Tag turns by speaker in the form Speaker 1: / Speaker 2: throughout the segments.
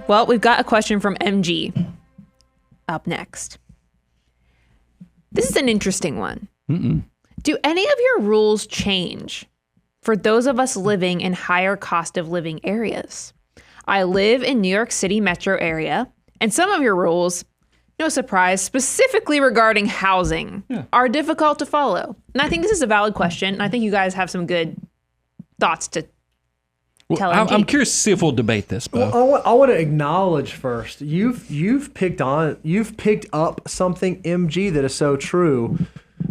Speaker 1: Well, we've got a question from MG up next. This is an interesting one. Do any of your rules change for those of us living in higher cost of living areas? I live in New York City metro area, and some of your rules, no surprise, specifically regarding housing, are difficult to follow. And I think this is a valid question, and I think you guys have some good thoughts to tell MG.
Speaker 2: I'm curious to see if we'll debate this, Bo.
Speaker 3: Well, I want to acknowledge first, you've picked up something, MG, that is so true.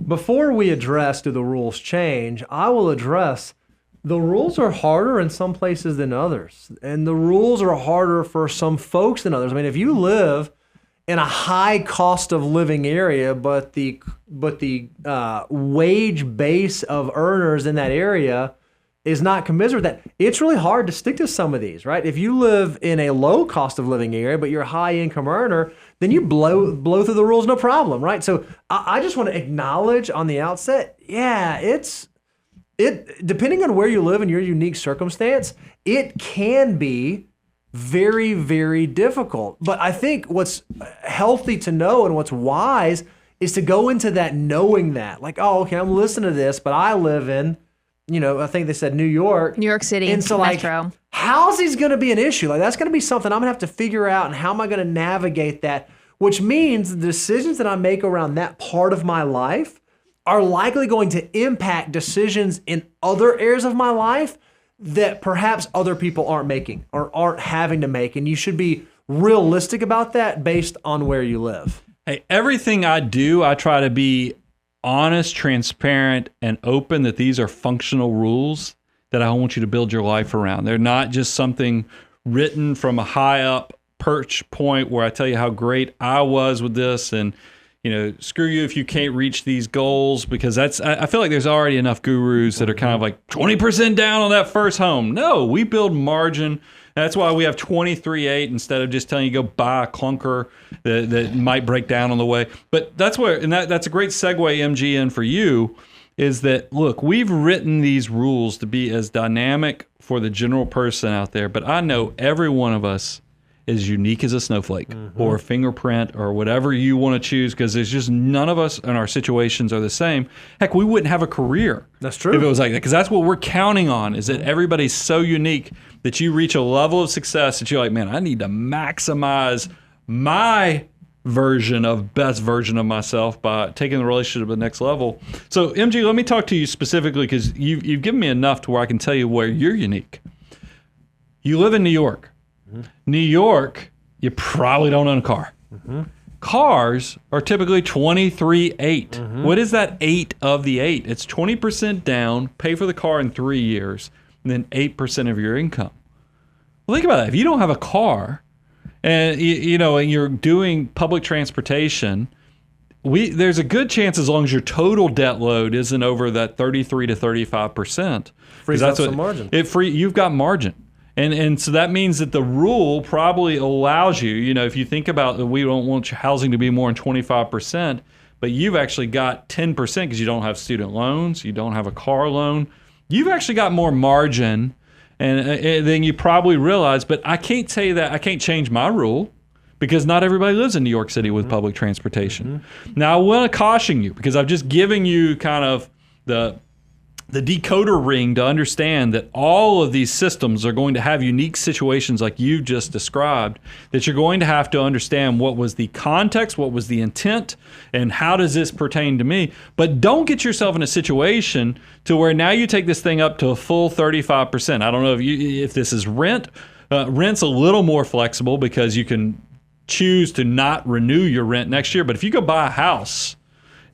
Speaker 3: Before we address do the rules change, I will address the rules are harder in some places than others, and the rules are harder for some folks than others. I mean, if you live in a high cost of living area, but the wage base of earners in that area is not commensurate with that, it's really hard to stick to some of these, right? If you live in a low cost of living area, but you're a high income earner, then you blow through the rules, no problem, right? So I just want to acknowledge on the outset, it depending on where you live and your unique circumstance, it can be very, very difficult. But I think what's healthy to know and what's wise is to go into that knowing that, like, oh, okay, I'm listening to this, but I live in, I think they said New York
Speaker 1: City,
Speaker 3: and so
Speaker 1: metro.
Speaker 3: Housing's going to be an issue. Like, that's going to be something I'm going to have to figure out, and how am I going to navigate that? Which means the decisions that I make around that part of my life are likely going to impact decisions in other areas of my life that perhaps other people aren't making or aren't having to make. And you should be realistic about that based on where you live.
Speaker 2: Hey, everything I do, I try to be honest, transparent, and open that these are functional rules that I want you to build your life around. They're not just something written from a high up perch point where I tell you how great I was with this and screw you if you can't reach these goals, because I feel like there's already enough gurus that are kind of like 20% down on that first home. No, we build margin. That's why we have 23.8 instead of just telling you go buy a clunker that might break down on the way. But that's a great segue, MG, in for you, is that, look, we've written these rules to be as dynamic for the general person out there, but I know every one of us is unique as a snowflake or a fingerprint or whatever you want to choose, because there's just none of us and our situations are the same. Heck, we wouldn't have a career.
Speaker 3: That's true.
Speaker 2: If it was like that, because that's what we're counting on, is that everybody's so unique that you reach a level of success that you're like, man, I need to maximize my best version of myself by taking the relationship to the next level. So MG, let me talk to you specifically, because you've given me enough to where I can tell you where you're unique. You live in New York. New York, you probably don't own a car. Cars are typically 23.8. What is that 8 of the 8? It's 20% down, pay for the car in 3 years, and then 8% of your income. Well, think about that. If you don't have a car and and you're doing public transportation, there's a good chance, as long as your total debt load isn't over that 33 to 35%,
Speaker 3: frees up some margin.
Speaker 2: You've got margin. And so that means that the rule probably allows you, if you think about that, we don't want your housing to be more than 25%, but you've actually got 10% because you don't have student loans, you don't have a car loan. You've actually got more margin than you probably realize. But I can't tell you that I can't change my rule, because not everybody lives in New York City with public transportation. Now, I want to caution you, because I've just given you kind of the decoder ring to understand that all of these systems are going to have unique situations like you just described, that you're going to have to understand what was the context, what was the intent, and how does this pertain to me. But don't get yourself in a situation to where now you take this thing up to a full 35%. I don't know if this is rent. Rent's a little more flexible because you can choose to not renew your rent next year. But if you go buy a house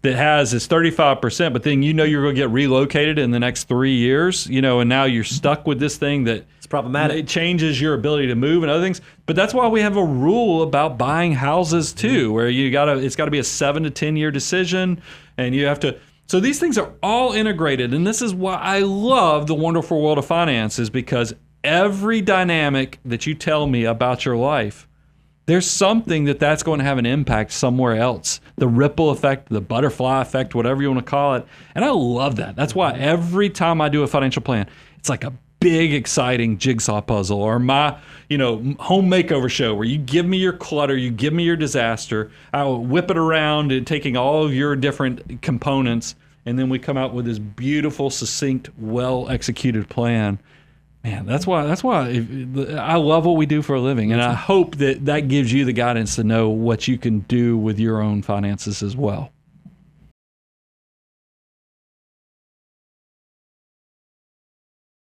Speaker 2: that has this 35%, but then you're going to get relocated in the next 3 years, and now you're stuck with this thing that
Speaker 3: it's problematic.
Speaker 2: It changes your ability to move and other things. But that's why we have a rule about buying houses too, where it's got to be a 7 to 10 year decision, and you have to. So these things are all integrated, and this is why I love the wonderful world of finance, is because every dynamic that you tell me about your life, there's something that's going to have an impact somewhere else. The ripple effect, the butterfly effect, whatever you want to call it. And I love that. That's why every time I do a financial plan, it's like a big, exciting jigsaw puzzle, or my, home makeover show where you give me your clutter, you give me your disaster, I'll whip it around and taking all of your different components, and then we come out with this beautiful, succinct, well-executed plan. Man, that's why I love what we do for a living, and I hope that gives you the guidance to know what you can do with your own finances as well.